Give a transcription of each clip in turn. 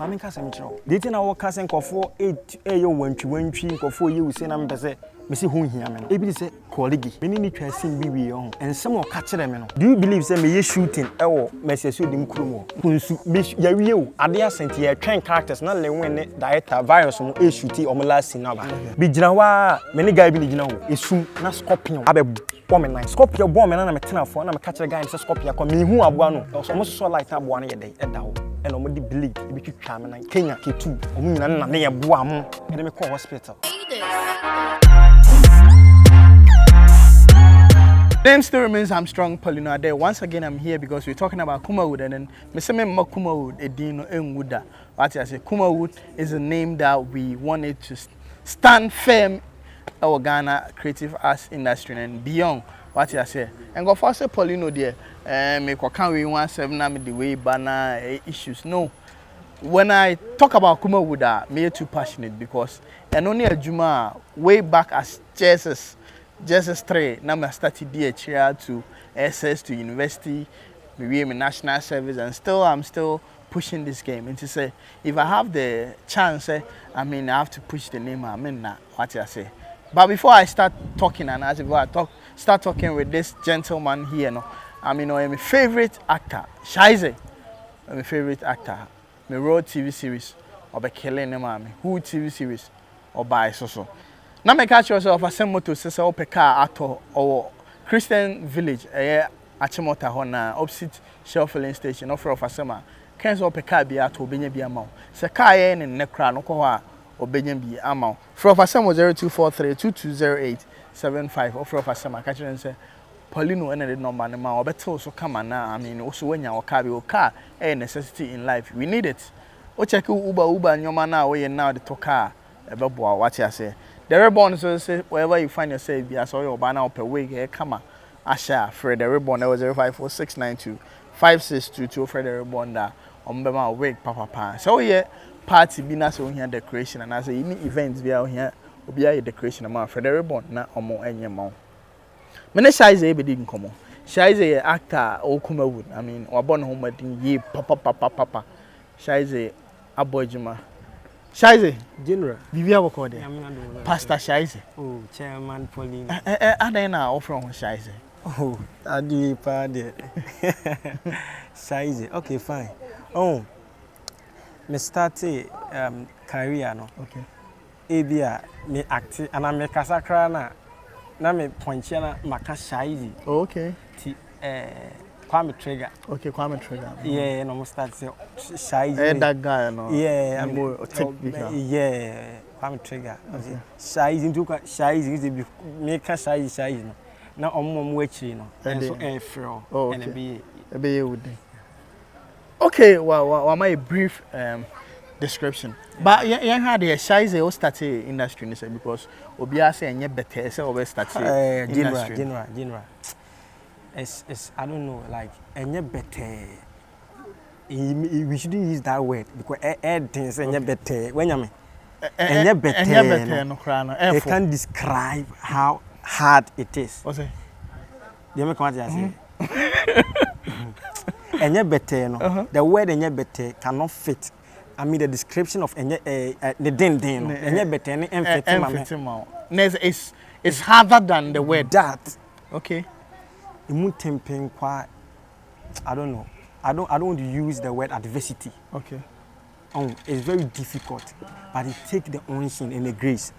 Mami kasa mchiro. Diti na wo kasa nkofo 8 eyo wantwi nkofo ye use na mpese mesi ho hia me no. Ebi se colleague. Meni ni twa sim bi wi ho. Ensem o ka kire me no. Do you believe say me ye shooting ewo Mercedes dim krumo. Kunsu ya wie o. Ade asenti ye twen characters na Lilwin ne director virus mo e shooting o mo last scene na ba. Bi gina wa meni guy bi ni gina ho. Esum na scorpion. Abe bomb nine. Scorpion bomb na me tena fo na me ka kire guy say scorpion ko me hu aboa no. So mo so light aboa no ye dey e da ho. And omodi believe e be twitwa me na Kenya K2 omu nyina na na ye boa mo e me call hospital. Name still remains I'm strong Poleeno there. Once again I'm here because we're talking about Kumawood and then me say me Kumawood edino enwuda. What I say Kumawood is a name that we wanted to stand firm our Ghana creative arts industry and beyond. What I say and go for say Poleeno there me can we 17 na me the way banner issues. No, when I talk about Kumawood me too passionate because and only a juma way back as Jesus 3 now I started DHR to SS to university, maybe my national service, and I'm still pushing this game. And to say if I have the chance, I have to push the name. What I say. But before I start talking, and as if I start talking with this gentleman here, no, I'm my favorite actor, Shaizy. I'm my favorite actor. My road TV series, or by killing them, who TV series, or by so. Now me catch yourself a same moto say opeka ato or Christian village achimota ho na opposite Shell filling station offer of asema kan so opeka bi ato obenya bi amao se car ye ne nekra no ko ho a obenya bi amao from asema 0243220875 offer of asema catch you say Poleeno and the number na ma obeto so come na also wenya o car a necessity in life we need it o check Uber nyoma na we now the to car ebeboa what you say. The reborn so say wherever you find yourself, be as all your banner per week, come on. Asha, Fred the reborn, that was 0546925622, Fred the reborn that on Bema wake, papa. So, yeah, party be not so here decoration, and as a events be out here, will be a decoration amount, Fred the reborn, not or more any amount. Many Shaizy didn't come on. Shaizy actor, or Kumawood, or born home at ye, papa. Shaizy, a boy, Juma. Shaizy, General. Vivian Wakode. Pastor Shaizy. Oh, Chairman Poleeno. I now offer on Shaizy. Oh, I do pardon. Shaizy. Okay, fine. Oh, me started career no. Okay. Ebia me act and I make kasakra na me ponchiana maka Shaizy. Oh, okay. Kwame Trigger. Okay, Kwame Trigger. Yeah, no more start say Shaizy. That guy, no. Yeah, I'm more yeah, Kwame Trigger. Okay. Shaizy into Shaizy is the make Shaizy no. Na omom wachi no. And so fro. Oh, and be would. Okay, well, am I a brief description? But you had the Shaizy all started industry because Obia say any better say over started industry. General. It's I don't know, like any better. We shouldn't use that word because things any better. When you mean any better, no crana. They can't describe how hard it is. What's it? You make what I say. Any better, no. The word any better cannot fit. I mean the description of any the din. Any better, any it's harder than the word that. Okay. I don't know. I don't want to use the word adversity. Okay. It's very difficult, but it takes the unction and the grace,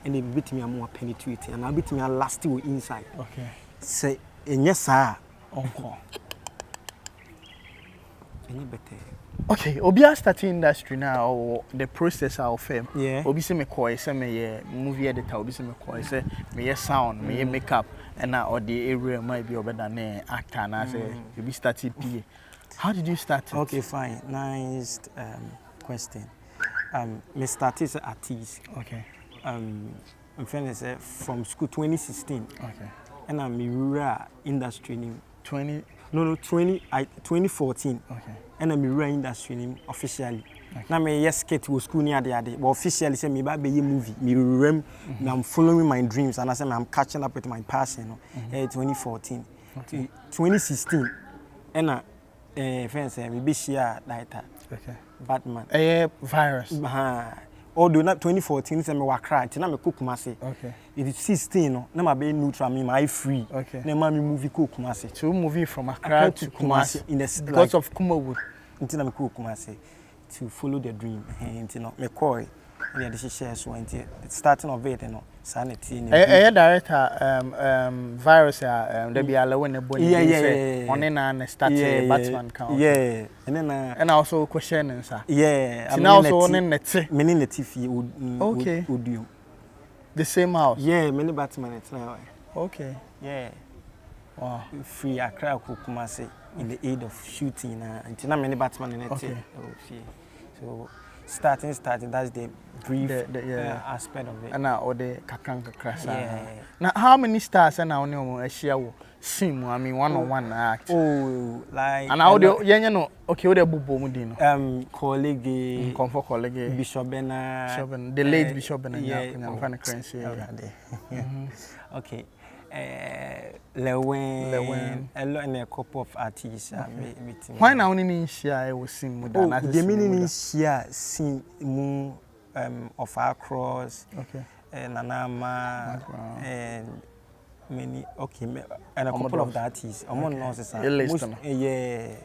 and it beat me more penetrating, and I beat me a last inside. Okay. Say, yes, sir. Uncle. Any better? Okay, Obia starting industry now or the process of fame. Yeah. Obi say me call say me movie editor. Obi say me call say me sound, me makeup, and now or the area might be better than actor. And I say you be started PA. How did you start it? Okay, fine. Nice question. Me started as an artist. Okay. I'm finished from school 2016. Okay. And I'm in rural industry in 2014. Okay. And I'm in rural industry officially. Okay. Now me yes skate to school near the but officially say me be a movie. I'm following my dreams and I say I'm catching up with my passion. 2014. Okay. 2016. And friends me be share like that. Okay. Batman. Virus. Although not 2014, say me wa cry, tina me cook Kumasi. Okay. It is 16, no. Na ma be neutral, me my free. Okay. Na ma me movie cook Kumasi. To movie from Accra to Kumasi in the because of Kumawood. Tina me cook Kumasi to follow the dream. You know, me koi. And the share so until starting of it, you know, sanity. Director, virus, there be a low in the body. Yeah. On and started Batman count. Yeah. And then and also questioning, sir. Yeah. And also on in the TV okay. Audio. The same house. Yeah, many Batman it's now. Okay. Yeah. Wow. Free Accra Kumasi in the aid of shooting and now many Batman in it. Okay. So starting that's the brief aspect of it. And now all the kakanka crasa. Yeah. Now how many stars are now on a share sim? I mean 1-on-1 act. Oh, like and how the no okay what the bubo mudino. Colleague comfort colleague Bishop Bena the late Bishop Bena okay. Lilwin, and a couple of artists meeting. Why now only share was seen with the meaning share seen moon of our cross, okay, and Anama, and many okay, and a couple of the artists. Among nurses, yeah.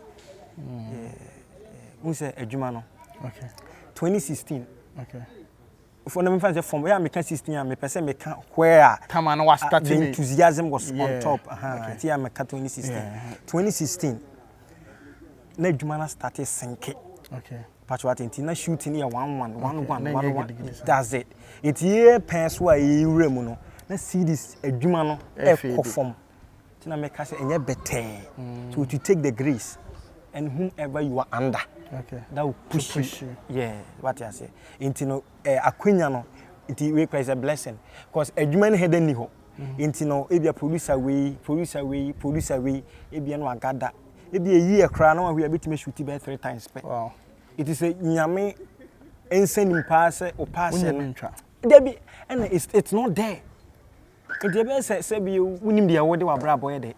Who's a Jumano? Okay, 2016. Okay. For the fans from where I make 16, I person make where Taman was starting. The enthusiasm was on top. Okay. I make 2016. 2016. Na Jumana started sinking. Okay. Patchwork intina shooting here 1-1. That's it. It's here pants why you remuno. Let's see this Jumano perform. Tina make us a better. So to take the grace and whomever you are under. Okay. That will push you. Yeah, what I say. Intino Aquino, it requires a blessing. Because a human head any ho. Intino, if you produce away, if you know gather. It be a year crown, we are bit me shoot by 3 times. Wow. It is a nyame insane pass or pass. Debbie, and it's not there. The best say be winning the award wa bra boy dey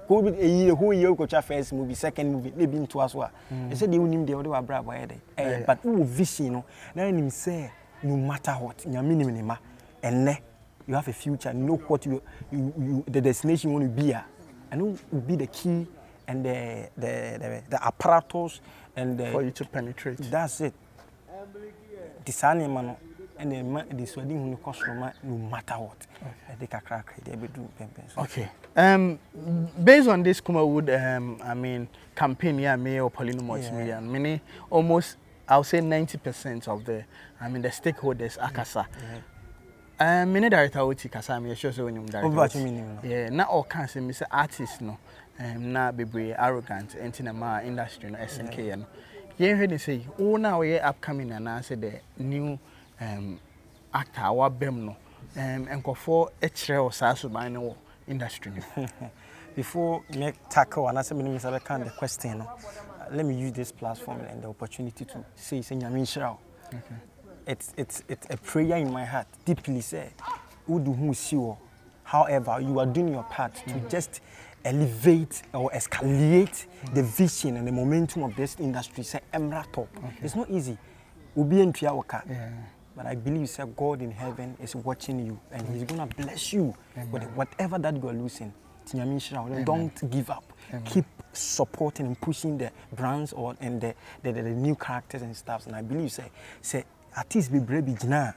go be a year who year go first movie second movie maybe into as well they say they winning the award wa bra boy dey but who vision no na him say no matter what nyame nim ne ma enne you have a future, you know what you the destination you want to be at, and who will be the key and the apparatus and for you to penetrate. That's it. Disani man and the sweating who cost no matter what. They can crack, they be do pempens. Okay. Based on this Kumawood, I mean, campaign here, Mayor Poleeno Multimedia, many almost, I'll say 90% of the, I mean, the stakeholders, Akasa. Many director would take Kasa, I'm sure so when you direct. Yeah, not all kinds of Mr. Artists, no, now be arrogant, and industry, no, SNK, no. You heard me say, oh, now we're upcoming, and I said the new actor, our BEM, and go for a chair or SASU by no industry. Before me tackle and answer the question, let me use this platform and the opportunity to say, okay. It's a prayer in my heart, deeply say, however, you are doing your part to just elevate or escalate the vision and the momentum of this industry. Say, Emra top. It's not easy. But I believe that God in heaven is watching you and He's gonna bless you with whatever that you are losing. Don't give up. Keep supporting and pushing the brands or and the new characters and stuff. And I believe say at least be brave now.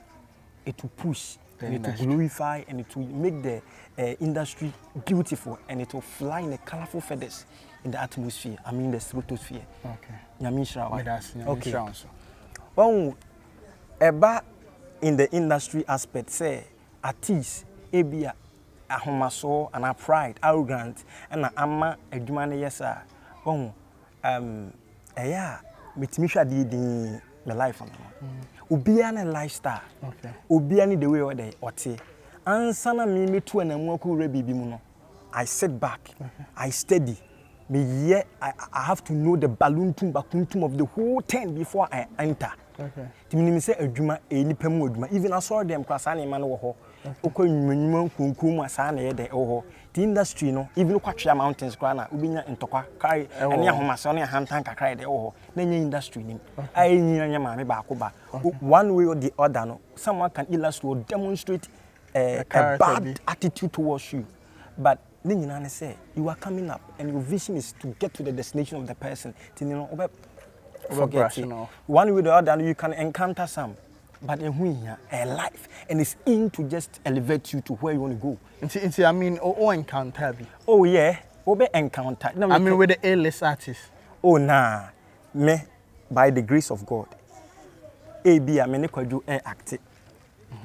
It will push and it will glorify and it will make the industry beautiful and it will fly in the colorful feathers in the atmosphere. I mean the stratosphere. Okay. Well, eba in the industry aspect say artists ebia ahomaso and pride arrogant and ama adwuma ne yesa oh eya metimi hwade din my life on obia na lifestyle obia ni the way or dey ote ansa na me metu anamu akure bibi mu no I sit back I steady me I have to know the balloon bakuntum of the whole thing before I enter Okay. Timini say adwuma enipa mu adwuma even I saw them class an man wo ho. Okọ nwunyum kunkum asa na ye de wo ho. The industry no even kwatwa mountains kwa na obinya ntokwa kai ene ahomase ne hantan kakra de wo ho. Na nya industry nim. Ai nyina nya ma me ba ko ba. One way or the other no someone can illustrate or demonstrate a bad attitude towards you. But say you are coming up and your vision is to get to the destination of the person. Forget it. One way or the other, you can encounter some. But in here, a life, and it's in to just elevate you to where you want to go. I mean, encounter. Oh, yeah. Encounter. No, I mean, with the A-list artists. Oh, nah. Me, by the grace of God, I mean, act.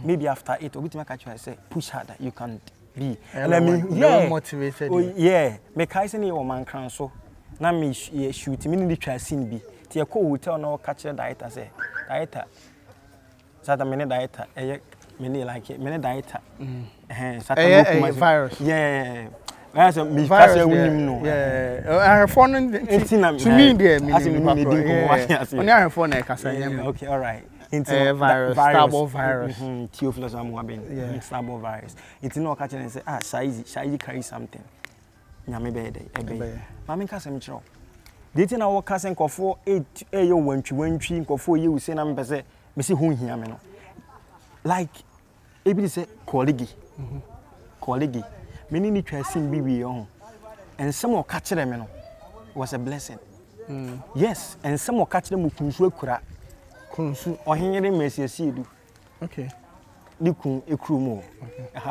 Maybe after it, I say, push harder, you can be. And I mean, yeah. Motivated. Oh, yeah. Me kaisen ye man kran so. Na me shoot me ni twa scene bi. Ti e ko hotel na catch the director say. Director. Sata me director me like me director. Sata virus. Yeah. I say me pass wunim no. Yeah. I phone to me there me. Only I phone e kasa nyam. Okay, all right. Virus, stable virus. Theophilus Amuabin, stable virus. It's no catch and say, Shaizy carry something. Nyame bede. Mami kasa mchro. Dating our cousin for 8 ayo wentwi nkofo ye use na mpese me si hu hia me no. Like ebi say colleague. Colleague. Me ni twa sim bi wi ho. And some o catch them no was a blessing. Yes, and some o catch them kunsu akura. Kunsu ohenyere mesi asiedu. Okay. Nikun ekrumo.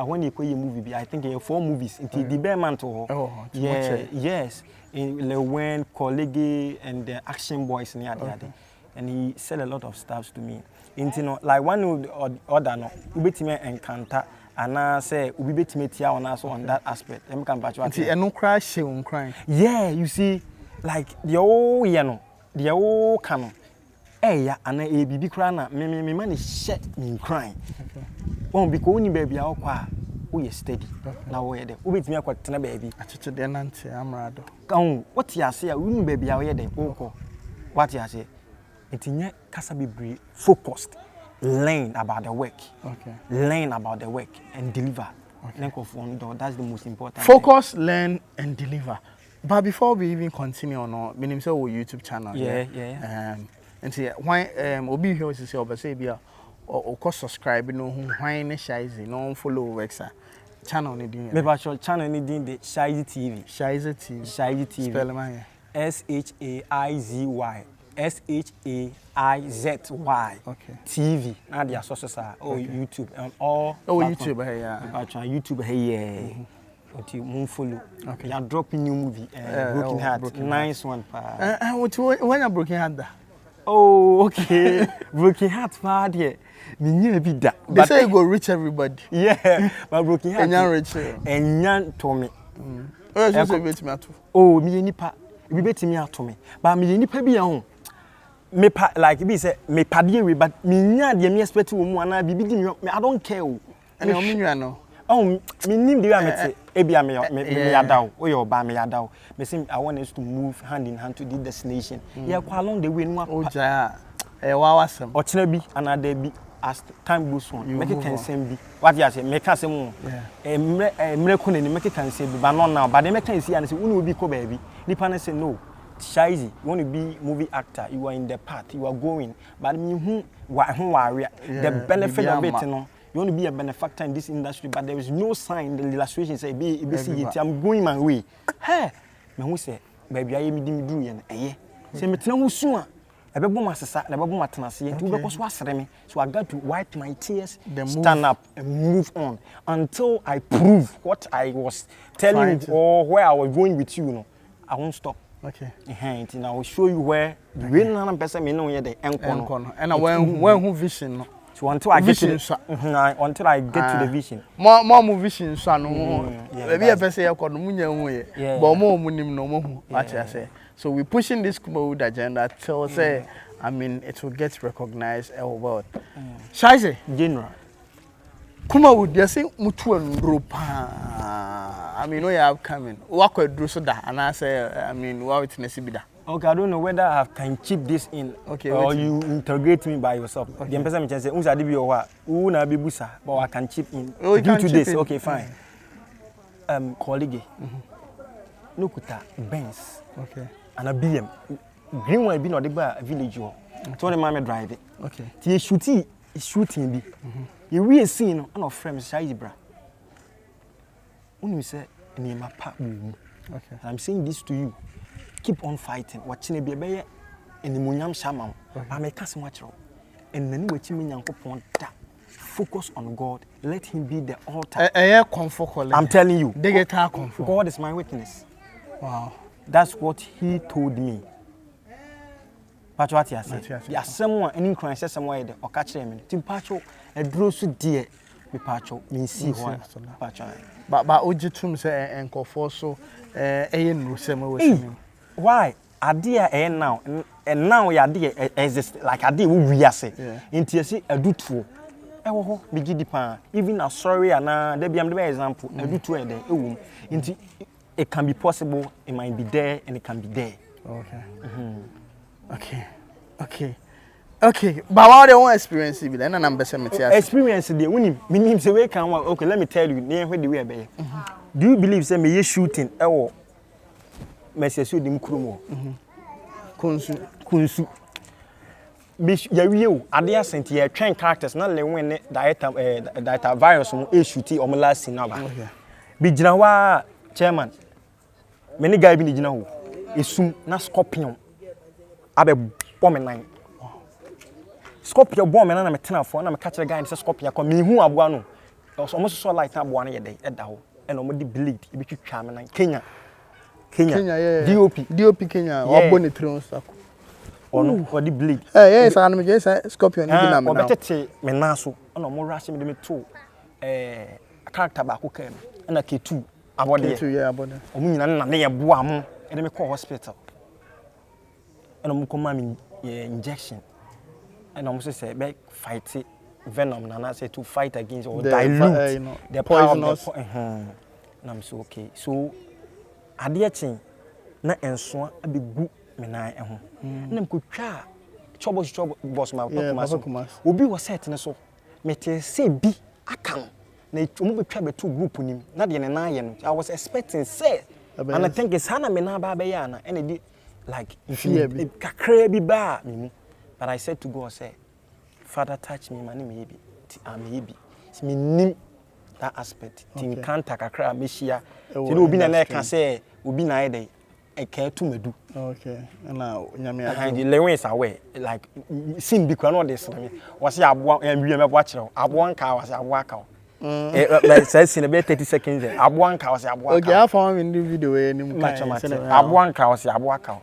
When you play a movie, I think 4 movies into the Bearman to oh, yeah, yes. In Lilwin, Colleague, and the Action Boys near the other. And he said a lot of stuff to me. Into like one or other no, ubetime encounter and I say ubetime tia on us on that aspect. Em can batch what. And no crash on crying. Yeah, you see, like the old yano, the old canon. Yeah, and a baby crana, me man is shit me crying. Oh, because only baby our qua, we steady. Now we're there. We me a quatina baby. I told the Nancy, I'm rather. Oh, what you say, we baby our head, oh, what you say. It's in your Casabi focused, learn about the work. Okay. Learn about the work and deliver. Okay. That's the most important. Focus, learn, and deliver. But before we even continue on, my name is our YouTube channel. Yeah. And see why obi here is say obase bia o ko subscribe no why ne Shaizy no follow works channel ni din me ba channel ni din de Shaizy TV. Shaizy TV spell man SHAIZY okay TV na dia sources are YouTube all YouTube here YouTube here until moon follow. Okay. You are dropping new movie Broken Heart. Nice one pa. When you Broken Heart. Oh, okay. Broken Heart bad here. Me nya bi da. They say you go reach everybody. Yeah, but Broken Heart. Enya reach. Enya to me. Oh, so say betimi ato. Oh, me nipa. Bi betimi ato me. But me nipa bi ho. Me pa like be say me pade we but me nya de me expect wo mu ana bibi di me I don't care o. And o me nwa no. Oh, me nim the way me say ebia me yadaw. O your ba me yadaw. Me say I want us to move hand in hand to the destination. Yeah, kwa along the way no. O ja wa wasem. O chena bi another bi as time goes on. Make it can same bi. What you say make us say emre ko ni make it can say bi but not now. But they make can see and say unu obi ko ba bi. Nipa na say no. Shaizy, you want to be movie actor, you are in the path, you are going. But me who the benefit of it, you know. You want to be a benefactor in this industry, but there is no sign the illustration say I'm going my way. Hey, me who say baby I me dim do yen eh. Say me tena wo su a e be bom asesa, na be bom atenase yen. Tu be ko so asere me. So I got to wipe my tears, stand up and move on until I prove what I was telling you or where I was going with you, you know. I won't stop. Okay. And I will show you where the real person me know here the encono. And when who vision no. So until I get to the vision. More vision so no. Maybe a person you call munya hu but more munim no mo hu. What I say. So we pushing this Kumawood agenda till say I mean it will get recognized world. Shaizy general. Kumawood you say mutu ndro pa. I mean, no, you have coming. What could do so that, and I say, I mean, what witness be that? Okay, I don't know whether I can chip this in. Okay, or you interrogate me by yourself. The person can say, "Unsa dibi owa, una be busa," but I can chip in. Oh, you due can to chip this, in. okay, fine. Colleague, no kuta Benz. Okay. And a BM. Green one be no the bar village. So the mama drive it. Okay. Ti shooting be. You we see no, no friends Shaizy bra. Unu say ni ma pa bu. Okay. I'm saying this to you. Keep on fighting. Watching be be animunyam shama. I make us watch. And then we chimi nyankopon da. Focus on God. Let him be the altar. I'm telling you. God is my witness. Wow. That's what he told me. But what you say? There are someone any crime says somewhere there or catch them. Tim Pacho a draw so dear. Me Pacho me see one. Pacho. But Ojitum say and for so no same. Why? Idea now and now your idea exist like idea we are say. Into you see a do two. Me give even a sorry and there be example. I do two a day. Into it can be possible. It might be there and it can be there. Okay. Okay. But what they want experience be then I'm experience the when me say we can okay let me tell you near where the way be. Do you believe say me shooting ewo message you dim krumo kunsu be ya wie o ade asent ya twen characters na Lilwin ne data virus mo e shooting o mo last scene na ba be gina wa chairman many guy bi ni gina ho esum na scorpion abe bomb nine scorpion bomb na me tena fo na me catch the guy say scorpion ko me hu aboa no almost so light aboa na ye dey e da ho e no mo di bleed e bi twitwa me nine Kenya yeah. DOP Kenya or bone throne stuff or no or the bleed yes and me just scorpion ni na me na obetete me na so na mo rush me to character ba ko kan na K2 abode abode o mu nyina na na ye boa mo e de me call hospital and I'm coming injection and I'm say be fight venom na say to fight against or dilute the poisonous and I'm so okay so ade chin na enso abegu me nan ho na mkotwa chobo boss ma kuma obi was set ne so mete say bi aka no na omo betwa beto group nim na de ne nan ye no I was expecting say and I think it's hana me na ba be ya na and it like kakra bi ba me but I said to God say Father touch me mani me bi am bi me nim that aspect tin kanta kakra me hia ti obi na can say obi na e dey e ka to medu okay na nyame and the Lilwin is aware like sim bi kwa no this me was say abo em wi me bo akere abo nka was abo aka like say in about 30 seconds there abo nka was abo aka okay I found in the video where nim abo nka was abo aka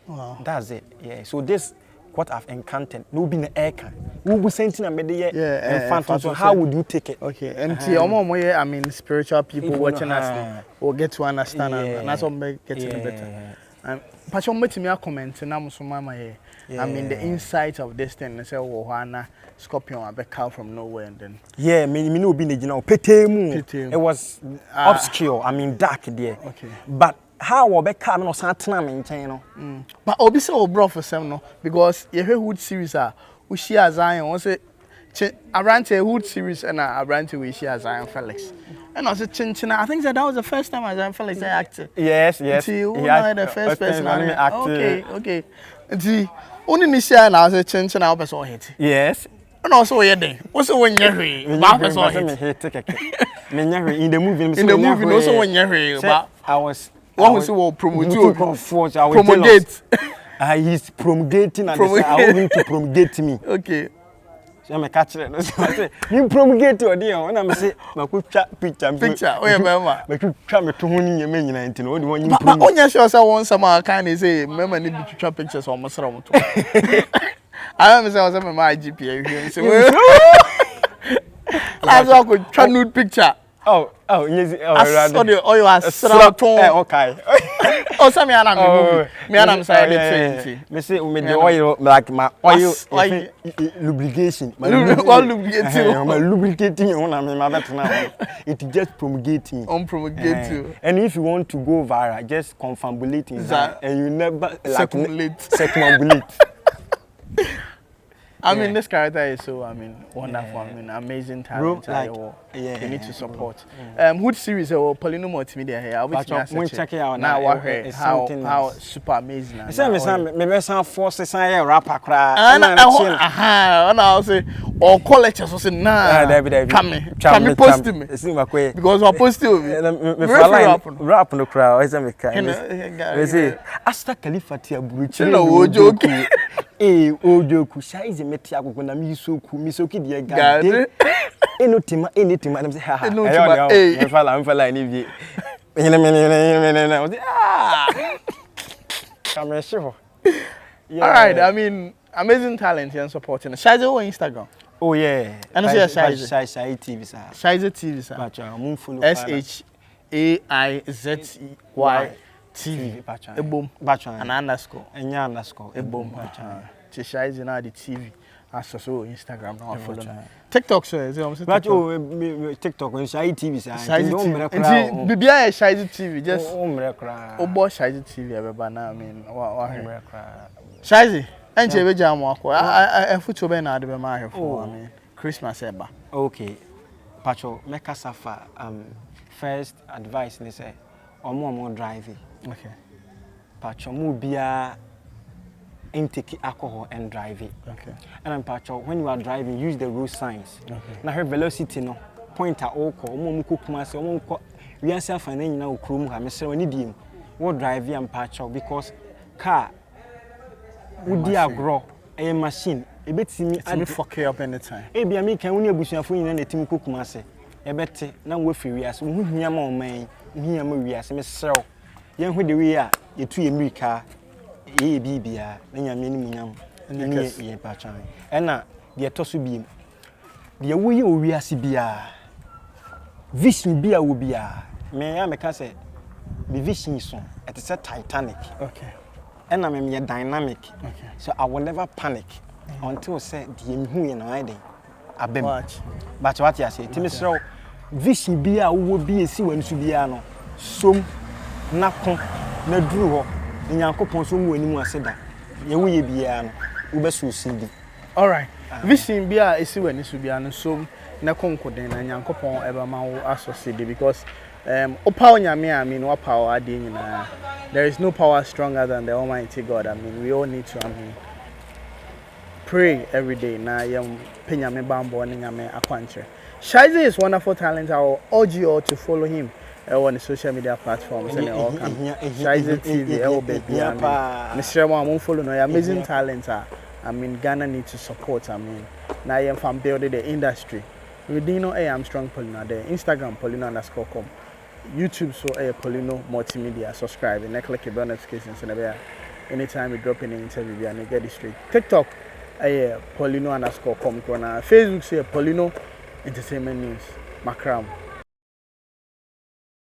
wow that's it yeah so this what I've encountered no be na air can we be sending a media and so how would you take it okay and I mean spiritual people watching us will get to understand and that's what make getting better and passion make me a comment na so mama here I mean the insight of this thing say Wohana scorpion a cow from nowhere and then me no be na petemu it was obscure I mean dark there but how we be come no santana me nchen no but obi say obro for sem no because ye hood series we share Zion won say around a hood series and around we share Zion Felix and also chinchina I think that was the first time Zion Felix acted yes he was the first person okay see only ni share now say chinchina person hit yes and also we dey also when you ba person hit me nya in the movie also when you but I was one who will promote he's promulgating and I want him to promulgate me. Okay. So I'm a catcher. I say, you promulgate your dear. And I'm say, my picture. Oh, yeah, mama. My picture, me to honey, you mean 19. What do you want? But on your show, I want some kind of say, remember, need to trap pictures on my son. I am saying, I'm my GPA. I saw a nude picture. Oh, yes. Oh, you are okay. Oh, some me and I'm saying 20. Me say me the oil like my oil lubrication. What lubricating? My lubricating on my better now. It just promulgate me. Promulgate you. And if you want to go viral, just confabulate in that, and you never circumambulate. I mean, this character is so, wonderful. I mean, amazing talent. Bro, you need to support. Which series or Poleeno Multimedia here? I'll be check it out now. How super amazing. I say, me some forces I rapper cry. And I'll say, or college or say, nah, come post me. Because I'll post you. Rap no crowd. I say, Asta Califatia Bruce. No joke. Ojoku Shaizy meti akoko na misoki de gade anything madam say ha me fala ni bi come show. All right, I mean, amazing talent and supporting Shaizy on Instagram. Oh yeah, and I say Shaizy TV sir. Shaizy TV sir. SHAIZY TV. Ebom. Bachan. An underscore. Enya underscore. Ebom. Shaizy now the TV. As so Instagram now follow. TikTok so is it? TikTok on Shaizy TV sir. Shaizy TV. Bibia Shaizy TV just. Obo Shaizy TV everybody now I mean. Shaizy. Enche be jam wako. I future be na de be ma here I mean. Christmas eba. Okay. Pacho make us suffer first advice ni say omo driving. Okay. Pacho mu bia intake alcohol and driving. Okay. And Pacho when you are driving use the road signs. Okay. Na her velocity no point at all ko omo mu kokuma se omo ko we answer fine nyina okrom ha me se woni dim. Wo drive am Pacho because car wudi agro a machine e betimi adi fuck you up anytime. E bia me kan woni abusuafo nyina na tim kokuma se e bete na wo firi wiase wo hia ma oman hia ma wiase me sew yen hu de wi a ye tu ye mirika ye bibia na nyame ni munyam ni ye pachan e na de toso biem de wo ye owiase bia vision bia wo bia me ya me ka se the vision so it is a Titanic. Okay. And I'm a dynamic. Okay. So I will never panic until say the hu ye na ide abem. But what you say timi so vision bia wo bi esi wani su bia no som na ko na duru ho nyankopon so mu animu aseda ye wo ye bia no wo be so sindi. All right. Vision bia esi wani su bia no som na konkoden na nyankopon eba ma wo asosede because opa onyame I mean what power ade nyina there is no power stronger than the Almighty God. I mean we all need to pray every day na yam penyame bambo na nyame akwanche. Shaizy is wonderful talent. I will urge you all to follow him on the social media platforms and all can. Shaizy TV, baby. Mr. Mo follow no amazing talent. I mean Ghana needs to support. I mean now I am from building the industry. Within I'm strong Poleeno there. Instagram Poleeno_com. YouTube so Poleeno Multimedia. Subscribe and click the bell notifications and anytime we drop any interview and get it straight. TikTok Poleeno_com. Facebook say Poleeno Entertainment News. Makram.